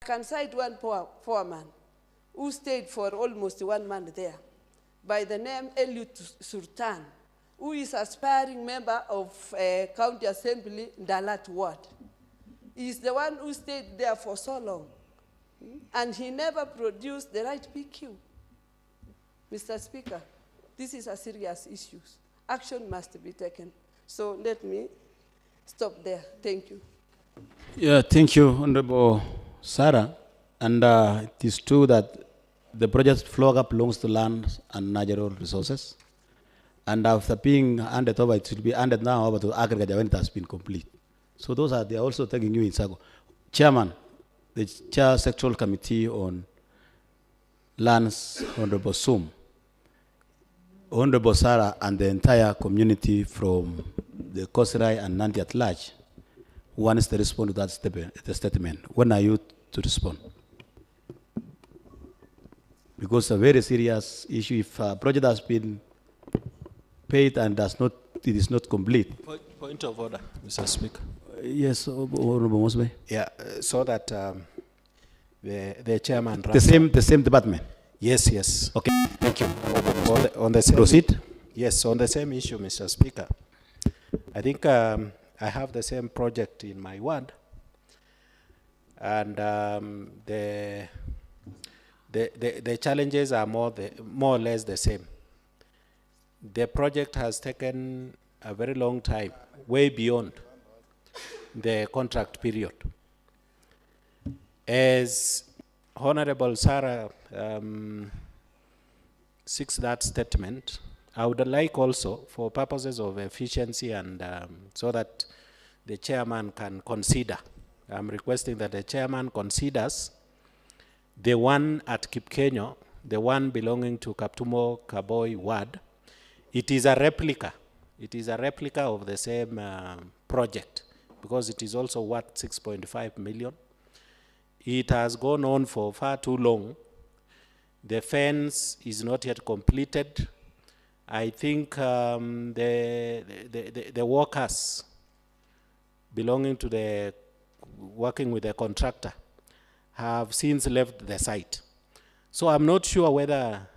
can cite one foreman who stayed for almost 1 month there by the name Eliud Sultan, who is aspiring member of County Assembly, Dalat Ward. He is the one who stayed there for so long, and he never produced the right PQ. Mr. Speaker, this is a serious issue. Action must be taken. So let me stop there. Thank you. Yeah, thank you, Honorable Sarah. And it is true that the project FLOCA belongs to Land and Natural Resources. And after being handed over, it will be handed now over to Agriculture when it has been complete. So those are, they are also taking you in Sago. Chairman, the Chair Sectoral Committee on Lands, Honorable Sum, Honorable Sarah, and the entire community from the Kosirai and Nandi at large wants to respond to that statement. When are you to respond? Because it's a very serious issue. If a project has been paid and it is not complete. Point of order, Mr. Speaker. Yes, Honorable Mosbe. Yeah, so that the chairman. The same department. Yes, yes. Okay, thank you. On the same, proceed. Yes, on the same issue, Mr. Speaker. I think I have the same project in my ward, and the challenges are more or less the same. The project has taken a very long time, way beyond the contract period. As Honorable Sarah seeks that statement, I would like also, for purposes of efficiency and so that the chairman can consider, I'm requesting that the chairman considers the one at Kipkenyo, the one belonging to Kaptumo Kaboi Ward. It is a replica. It is a replica of the same project because it is also worth 6.5 million. It has gone on for far too long. The fence is not yet completed. I think the workers belonging to the, working with the contractor have since left the site. So I'm not sure whether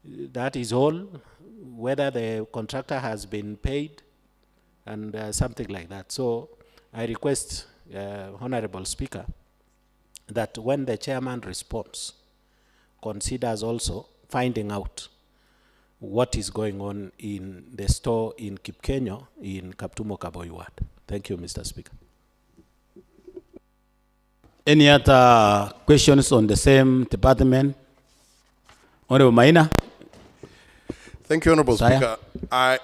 that is all, whether the contractor has been paid and something like that. So I request, Honorable Speaker, that when the chairman responds, considers also finding out what is going on in the store in Kipkenyo in Kaptumo Kaboi Ward. Thank you, Mr. Speaker. Any other questions on the same department? Honorable Maina. Thank you, Honorable Speaker. I'm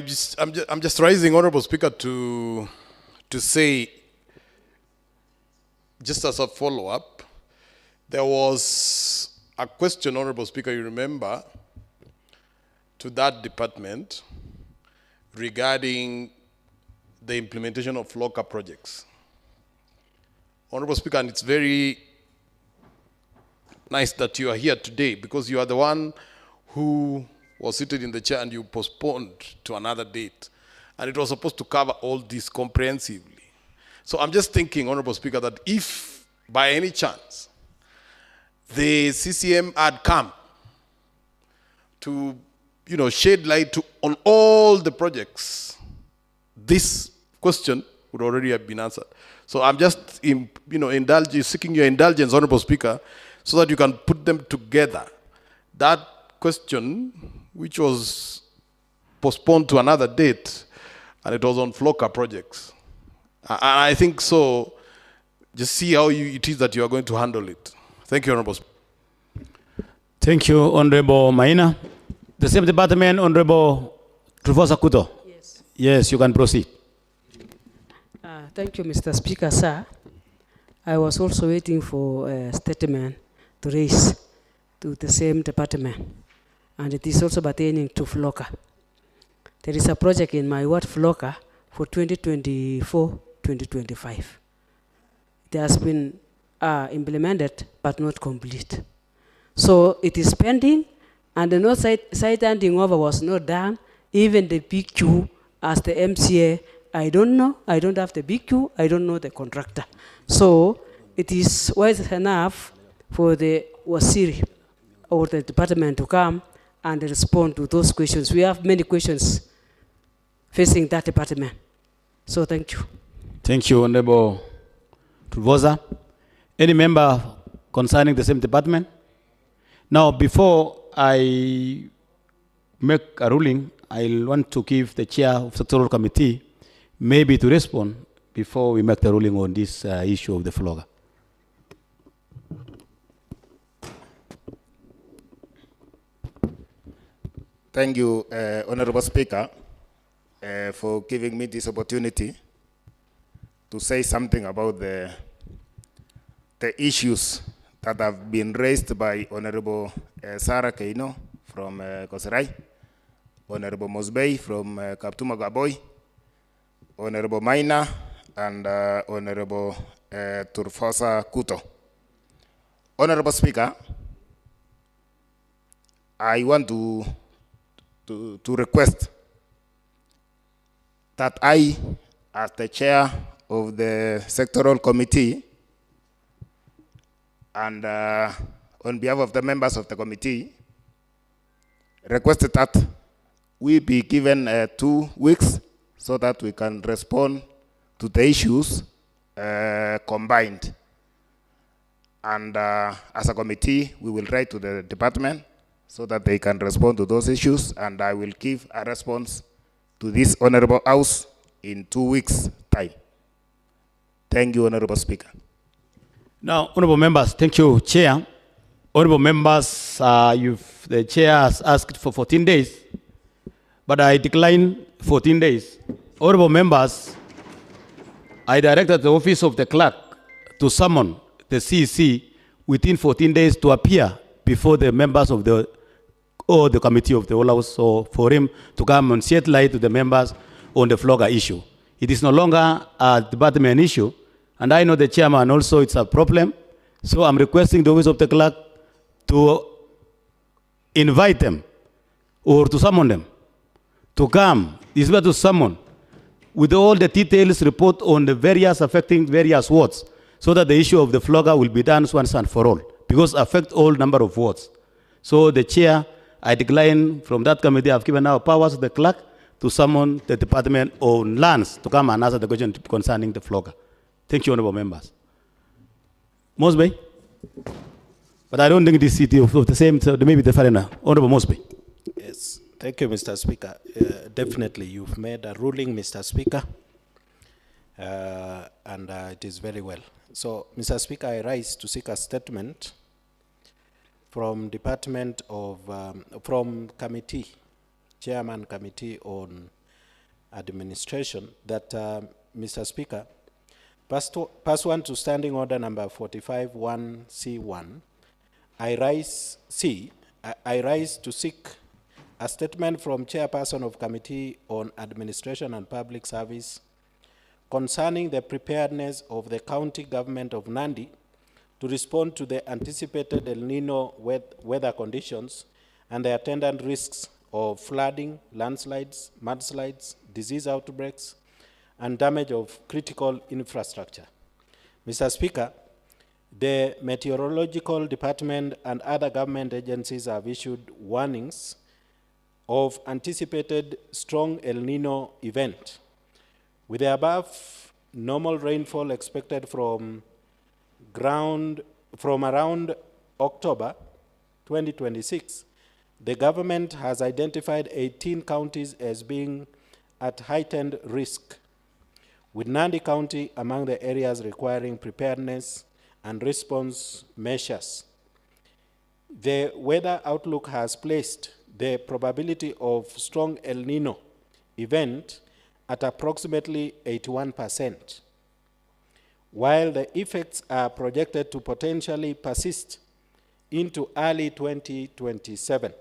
just raising, Honorable Speaker, to say, just as a follow-up, there was a question, Honorable Speaker, you remember, to that department regarding the implementation of FLOCA projects. Honorable Speaker, and it's very nice that you are here today because you are the one who was seated in the chair and you postponed to another date. And it was supposed to cover all this comprehensively. So I'm just thinking, Honorable Speaker, that if by any chance the CCM had come to, shed light on all the projects, this question would already have been answered. So I'm just, seeking your indulgence, Honorable Speaker, so that you can put them together. That question, which was postponed to another date, and it was on FLOCA projects. And I think so, just see how it is that you are going to handle it. Thank you, Honorable Speaker. Thank you, Honorable Maina. The same department, Honorable Trufosa Kuto. Yes. Yes, you can proceed. Thank you, Mr. Speaker, sir. I was also waiting for a statement to raise to the same department, and it is also pertaining to FLOCA. There is a project in my ward, FLOCA, for 2024-2025. It has been implemented, but not complete. So it is pending, and the north side handing over was not done. Even the PQ, as the MCA I don't know, I don't have the BQ, I don't know the contractor. So it is wise enough for the Wasiri or the department to come and respond to those questions. We have many questions facing that department. So thank you. Thank you, Honorable Truvosa. Any member concerning the same department? Now, before I make a ruling, I want to give the chair of sectoral committee maybe to respond before we make the ruling on this issue of the flogger. Thank you, Honorable Speaker, for giving me this opportunity to say something about the issues that have been raised by Honorable Sarah Keino from Koserai, Honorable Mosbey from Kaptuma Gaboy, Honorable Maina, and Honorable Turfosa Kuto. Honorable Speaker, I want to request that I, as the chair of the sectoral committee, and on behalf of the members of the committee, requested that we be given 2 weeks so that we can respond to the issues combined. And as a committee, we will write to the department so that they can respond to those issues, and I will give a response to this Honorable House in 2 weeks' time. Thank you, Honorable Speaker. Now, honorable members, thank you, Chair. Honorable members, the Chair has asked for 14 days, but I decline 14 days. Honorable members, I directed the office of the clerk to summon the CEC within 14 days to appear before the members of the committee of the whole house, so for him to come and shed light to the members on the flogger issue. It is no longer a department issue, and I know the chairman also it's a problem, so I'm requesting the office of the clerk to invite them or to summon them to come. It's better to summon with all the details report on the various affecting various wards, so that the issue of the flogger will be done once and for all, because affect all number of wards. So the chair, I decline from that committee. I've given our powers to the clerk to summon the department on lands to come and answer the question concerning the flogger. Thank you, honorable members. Mosby? But I don't think this city of the same, so maybe the foreigner. Honorable Mosby. Yes, thank you, Mr. Speaker. Definitely, you've made a ruling, Mr. Speaker, and it is very well. So, Mr. Speaker, I rise to seek a statement from Department of, from committee, Chairman Committee on Administration, that, Mr. Speaker, pursuant to Standing Order number 45-1C1, I rise to seek a statement from Chairperson of Committee on Administration and Public Service concerning the preparedness of the county government of Nandi to respond to the anticipated El Nino weather conditions and the attendant risks of flooding, landslides, mudslides, disease outbreaks, and damage of critical infrastructure. Mr. Speaker, the Meteorological Department and other government agencies have issued warnings of anticipated strong El Nino event. With the above normal rainfall expected from around October 2026, the government has identified 18 counties as being at heightened risk, with Nandi County among the areas requiring preparedness and response measures. The weather outlook has placed the probability of strong El Nino event at approximately 81%, while the effects are projected to potentially persist into early 2027.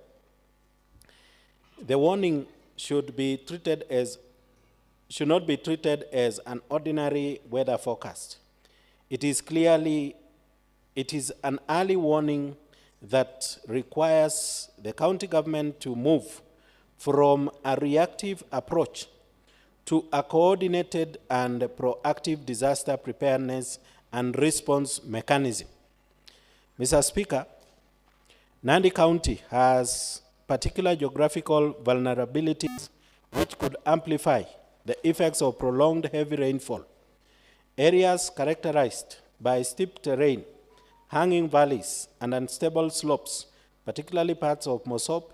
The warning should not be treated as an ordinary weather forecast. It is an early warning that requires the county government to move from a reactive approach to a coordinated and proactive disaster preparedness and response mechanism. Mr. Speaker, Nandi County has particular geographical vulnerabilities which could amplify the effects of prolonged heavy rainfall. Areas characterized by steep terrain, hanging valleys, and unstable slopes, particularly parts of Mosop,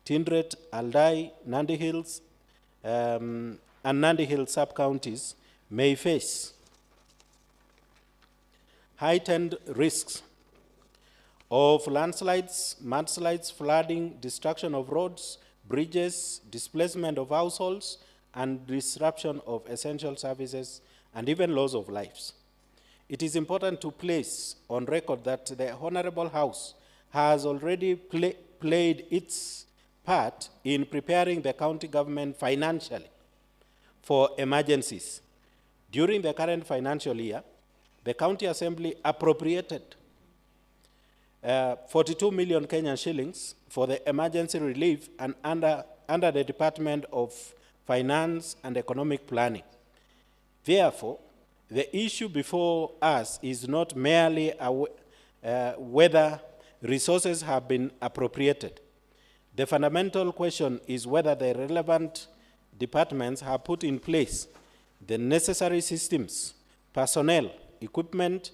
Tindret, Aldai, Nandi Hills, and Nandi Hills sub-counties may face heightened risks of landslides, mudslides, flooding, destruction of roads, bridges, displacement of households, and disruption of essential services, and even loss of lives. It is important to place on record that the Honorable House has already played its part in preparing the county government financially for emergencies. During the current financial year, the County Assembly appropriated 42 million Kenyan shillings for the emergency relief and under the Department of Finance and Economic Planning. Therefore, the issue before us is not merely whether resources have been appropriated. The fundamental question is whether the relevant departments have put in place the necessary systems, personnel, equipment,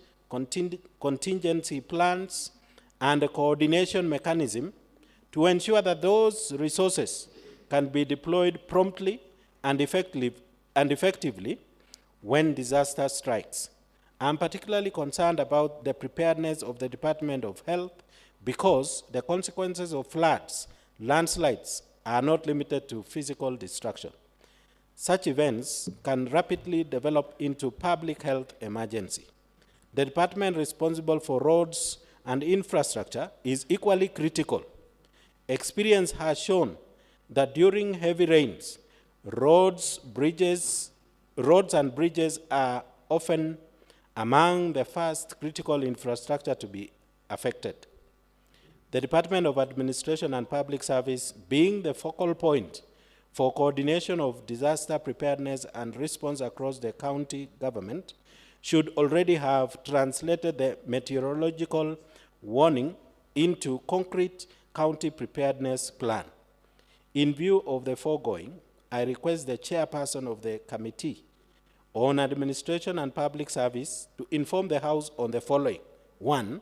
contingency plans, and a coordination mechanism to ensure that those resources can be deployed promptly and effectively when disaster strikes. I'm particularly concerned about the preparedness of the Department of Health because the consequences of floods, landslides are not limited to physical destruction. Such events can rapidly develop into public health emergency. The department responsible for roads and infrastructure is equally critical. Experience has shown that during heavy rains, roads and bridges are often among the first critical infrastructure to be affected. The Department of Administration and Public Service, being the focal point for coordination of disaster preparedness and response across the county government, should already have translated the meteorological warning into concrete county preparedness plan. In view of the foregoing, I request the chairperson of the Committee on Administration and Public Service to inform the House on the following. 1,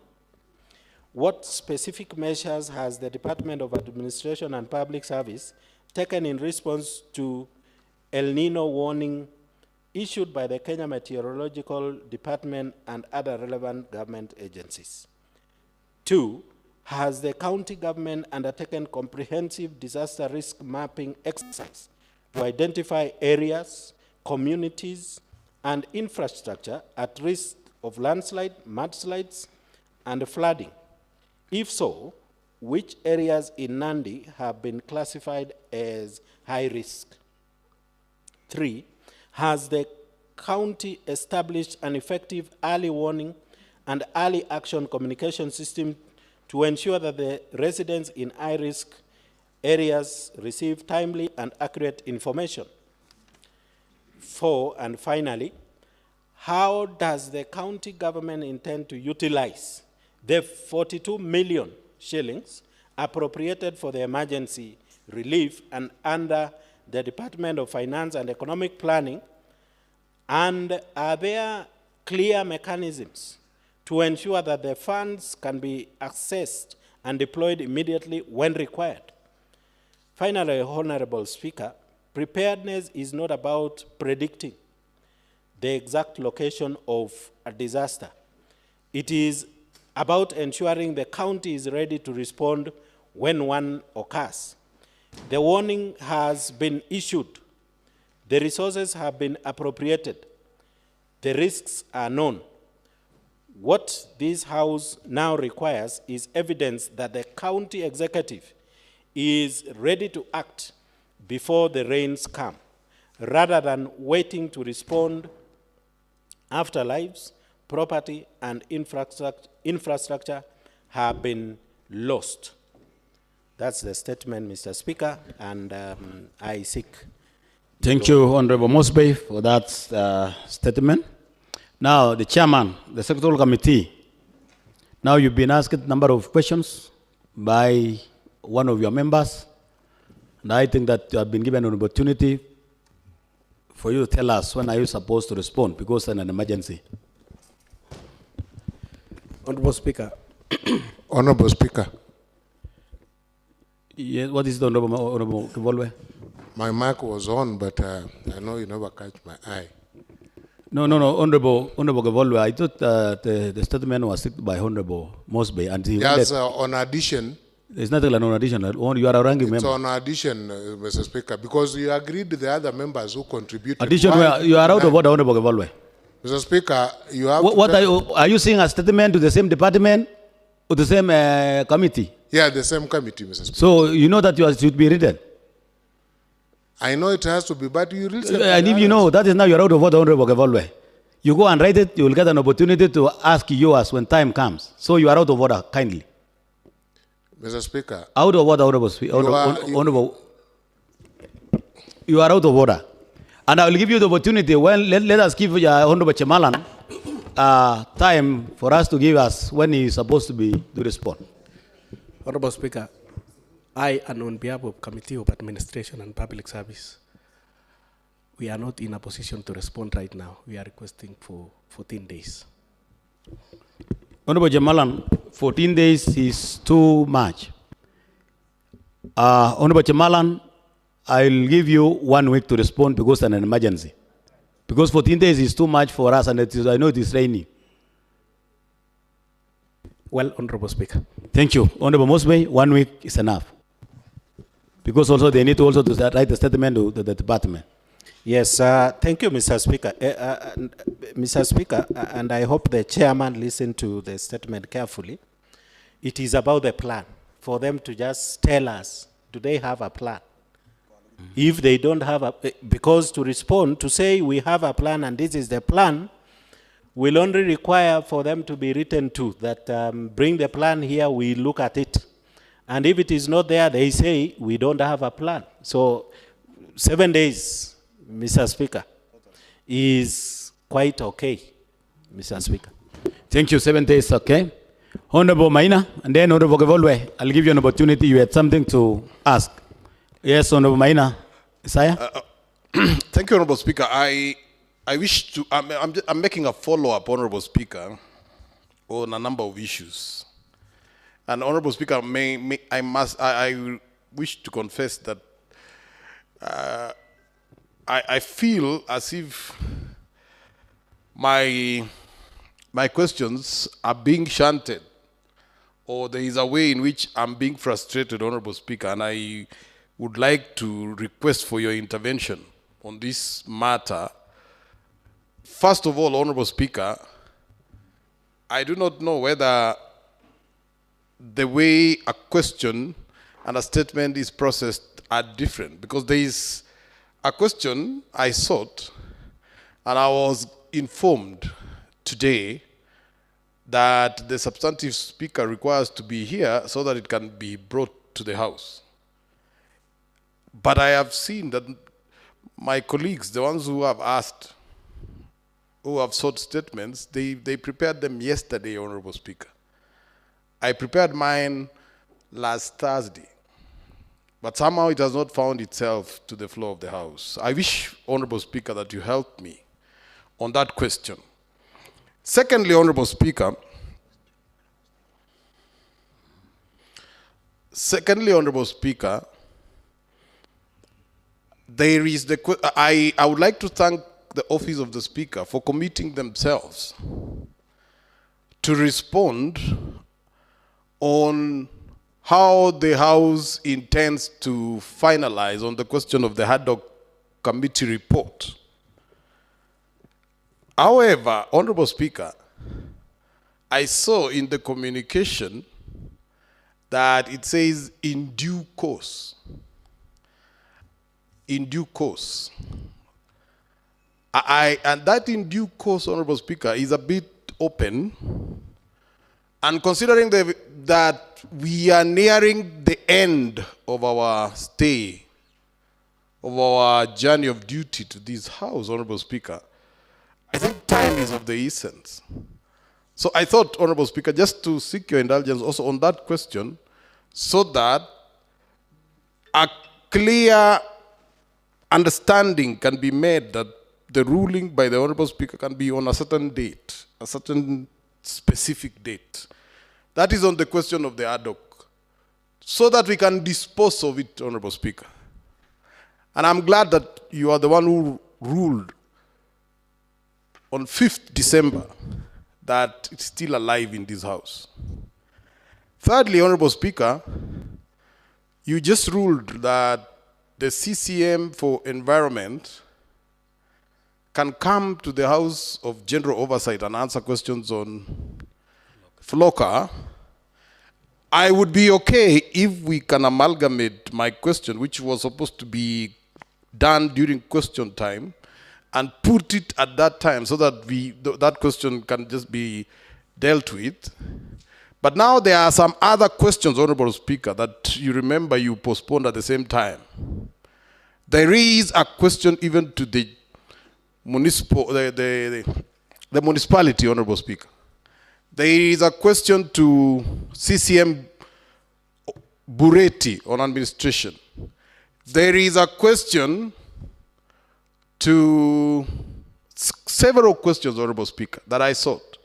what specific measures has the Department of Administration and Public Service taken in response to El Nino warning issued by the Kenya Meteorological Department and other relevant government agencies? 2, has the county government undertaken comprehensive disaster risk mapping exercise to identify areas, communities, and infrastructure at risk of landslide, mudslides, and flooding? If so, which areas in Nandi have been classified as high risk? 3, has the county established an effective early warning and early action communication system to ensure that the residents in high-risk areas receive timely and accurate information? 4, and finally, how does the county government intend to utilize the 42 million shillings appropriated for the emergency relief and under the Department of Finance and Economic Planning? And are there clear mechanisms to ensure that the funds can be accessed and deployed immediately when required? Finally, Honorable Speaker, preparedness is not about predicting the exact location of a disaster. It is about ensuring the county is ready to respond when one occurs. The warning has been issued. The resources have been appropriated. The risks are known. What this House now requires is evidence that the county executive is ready to act before the rains come, rather than waiting to respond after lives, property, and infrastructure have been lost. That's the statement, Mr. Speaker, and I seek Thank you, Honorable Mosby, for that statement. Now, the chairman, the secretarial committee. Now, you've been asked a number of questions by one of your members, and I think that you have been given an opportunity for you to tell us when are you supposed to respond, because it's an emergency. Honorable Speaker. Honorable Speaker, Yes, what is the Honorable Kivolwe? my mic was on, but I know you never catch my eye. No, Honorable Kivolwe, I thought the statement was signed by Honorable Mosby, and he Yes, on addition, it's not an additional. You are a ranking it's member. on addition, Mr. Speaker, because you agreed with the other members who contributed. Addition, Why- you are out of order, Honorable Kivolwe. Mr. Speaker, you have What to are you saying a statement to the same department or the same committee? Yeah, the same committee, Mr. Speaker. So you know that should be written. I know it has to be, but you listen. And if you know, that is now you're out of order, Honorable Kivolwe. You go and write it, you will get an opportunity to ask yours when time comes. So you are out of order, kindly. Mr. Speaker, Out of order, Honorable. You are out of order. And I will give you the opportunity. Well, let us give Honorable Chemalan time for us to give us when he is supposed to respond. Honorable Speaker, I, and on behalf of Committee of Administration and Public Service, we are not in a position to respond right now. We are requesting for 14 days. Honorable Chemalan, 14 days is too much. Honorable Chemalan, I will give you 1 week to respond because it's an emergency. Because 14 days is too much for us, and I know it is raining. Well, Honorable Speaker. Thank you. Honorable Mosby, 1 week is enough. Because also they need to write a statement to the department. Yes, thank you, Mr. Speaker. Mr. Speaker, and I hope the chairman listened to the statement carefully. It is about the plan, for them to just tell us, do they have a plan? If they don't have because to respond, to say we have a plan and this is the plan, will only require for them to be written to, that bring the plan here, we look at it. And if it is not there, they say we don't have a plan. So 7 days, Mr. Speaker, is quite okay, Mr. Speaker. Thank you. 7 days, okay. Honorable Maina, and then Honorable Kivolwe, I'll give you an opportunity. You had something to ask. Yes, Honorable Maina. Isaiah? Thank you, Honorable Speaker. I wish to, I'm making a follow-up, Honorable Speaker, on a number of issues. And Honorable Speaker, I wish to confess that I feel as if my questions are being shunted, or there is a way in which I'm being frustrated, Honorable Speaker, and I would like to request for your intervention on this matter. First of all, Honorable Speaker, I do not know whether the way a question and a statement is processed are different, because there is a question I sought, and I was informed today that the substantive speaker requires to be here so that it can be brought to the House. But I have seen that my colleagues, the ones who have asked, who have sought statements, they prepared them yesterday, Honorable Speaker. I prepared mine last Thursday, but somehow it has not found itself to the floor of the House. I wish, Honorable Speaker, that you help me on that question. Secondly, Honorable Speaker, there is I would like to thank the office of the Speaker for committing themselves to respond on how the House intends to finalize on the question of the Haddock Committee report. However, Honorable Speaker, I saw in the communication that it says in due course. In due course. And that in due course, Honorable Speaker, is a bit open. And considering that we are nearing the end of our stay of our journey of duty to this House, Honorable Speaker, I think time is of the essence. So I thought, Honorable Speaker, just to seek your indulgence also on that question, so that a clear understanding can be made that the ruling by the Honorable Speaker can be on a certain date, a certain specific date. That is on the question of the ad hoc, so that we can dispose of it, Honorable Speaker. And I'm glad that you are the one who ruled on 5th December that it's still alive in this House. Thirdly, Honorable Speaker, you just ruled that the CCM for Environment can come to the House of General Oversight and answer questions on FLOCA. I would be okay if we can amalgamate my question, which was supposed to be done during question time, and put it at that time so that that question can just be dealt with. But now there are some other questions, Honorable Speaker, that you remember you postponed at the same time. There is a question even to the municipality, Honorable Speaker. There is a question to CCM Bureti on administration. There is a question to several questions, Honorable Speaker, that I sought.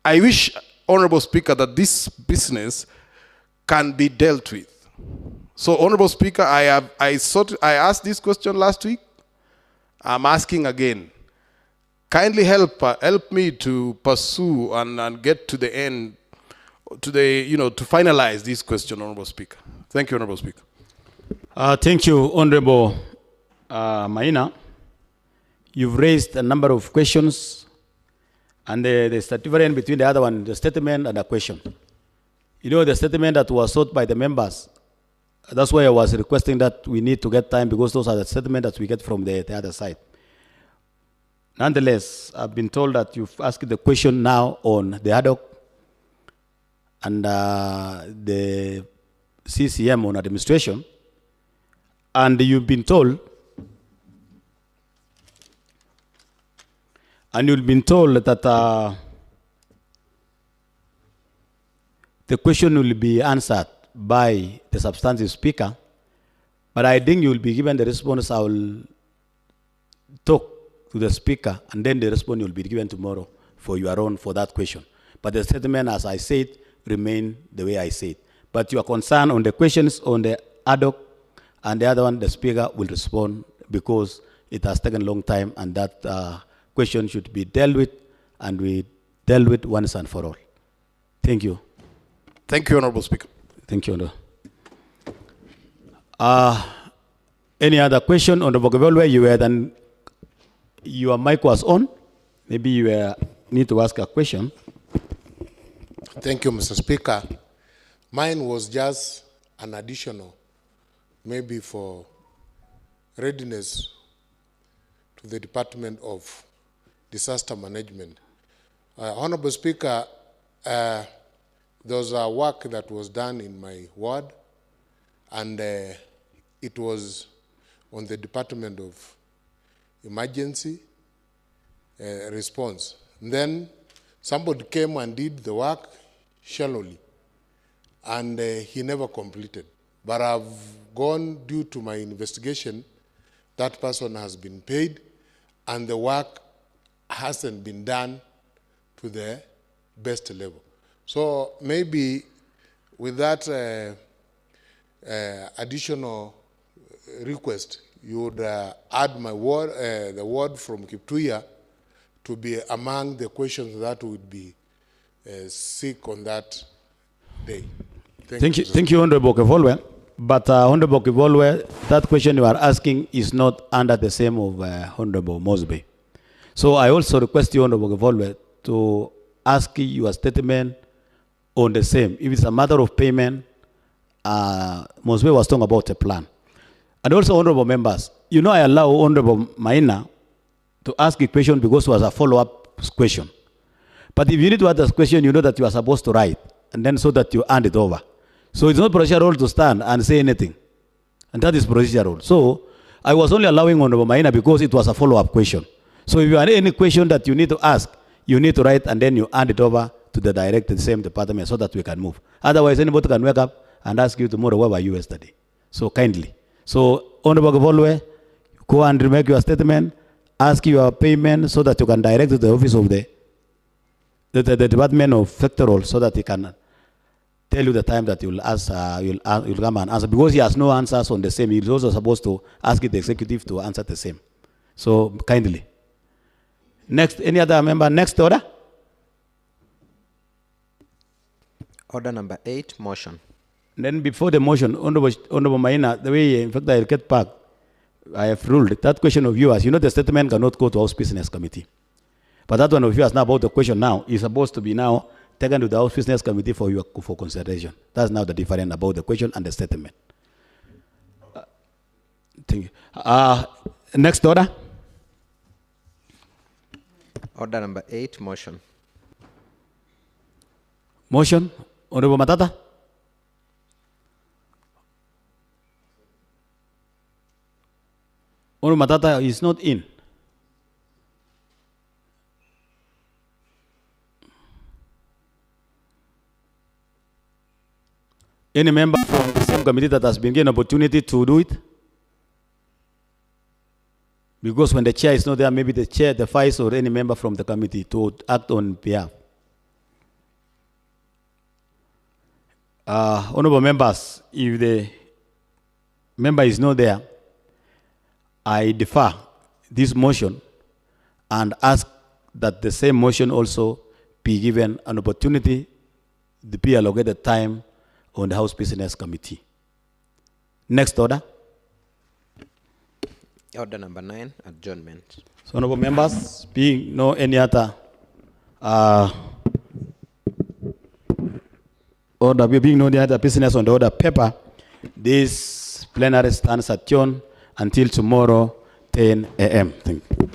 I wish, Honorable Speaker, that this business can be dealt with. So, Honorable Speaker, I asked this question last week. I'm asking again. Kindly help me to pursue and get to the end, to finalize this question, Honorable Speaker. Thank you, Honorable Speaker. Thank you, Honorable Maina. You've raised a number of questions, and there's the difference between the other one, the statement and the question. You know, the statement that was sought by the members, that's why I was requesting that we need to get time, because those are the statements that we get from the other side. Nonetheless, I've been told that you've asked the question now on the ad hoc and the CCM on administration, and you've been told, that the question will be answered by the substantive speaker, but I think you will be given the response. I will talk to the speaker, and then the response will be given tomorrow for that question. But the statement, as I said, remain the way I said. But your concern on the questions on the ad hoc and the other one, the speaker will respond, because it has taken a long time, and that question should be dealt with, and we dealt with once and for all. Thank you. Thank you, Honorable Speaker. Thank you, Honorable. Any other question, Honorable Gavelle? Your mic was on. Maybe you need to ask a question. Thank you, Mr. Speaker. Mine was just an additional, maybe for readiness to the Department of Disaster Management. Honorable Speaker, there was a work that was done in my ward, and it was on the Department of Emergency Response. And then somebody came and did the work shallowly, and he never completed. But I've gone, due to my investigation, that person has been paid, and the work hasn't been done to the best level. So maybe with that additional request, you would add my word, the word from Kiptuya, to be among the questions that would be seek on that day. Thank you, Honorable Kevolwe. But Honorable Kevolwe, that question you are asking is not under the same of Honorable Mosby. So I also request you, Honorable Kevolwe, to ask your statement on the same. If it's a matter of payment, Mosby was talking about a plan. And also, honorable members, you know I allow Honorable Maina to ask a question because it was a follow-up question. But if you need to ask a question, you know that you are supposed to write, and then so that you hand it over. So it's not procedural to stand and say anything. And that is procedural. So I was only allowing Honorable Maina because it was a follow-up question. So if you have any question that you need to ask, you need to write and then you hand it over to the director, the same department, so that we can move. Otherwise, anybody can wake up and ask you tomorrow, where were you yesterday? So kindly. So Honorable Gavolwe, go and make your statement, ask your payment so that you can direct to the office of the Department of Sectoral so that he can tell you the time that you'll come and answer. Because he has no answers on the same, he's also supposed to ask the executive to answer the same. So kindly. Next, any other member? Next order? Order number 8, motion. Then before the motion, Honorable Maina, the way, in fact, I'll get back, I have ruled that question of yours, you know the statement cannot go to House Business Committee. But that one of yours now about the question now is supposed to be now taken to the House Business Committee for consideration. That's now the difference about the question and the statement. Thank you. Next order. Order number 8, motion. Motion. Honorable Matata. Honorable Matata is not in. Any member from the same committee that has been given opportunity to do it? Because when the chair is not there, maybe the chair, the vice, or any member from the committee to act on behalf. Honorable members, if the member is not there, I defer this motion and ask that the same motion also be given an opportunity to be allocated time on the House Business Committee. Next order. Order number 9, adjournment. So, honorable members, being no any other order, being no any other business on the order paper, this plenary stands adjourned until tomorrow, 10 a.m. Thank you.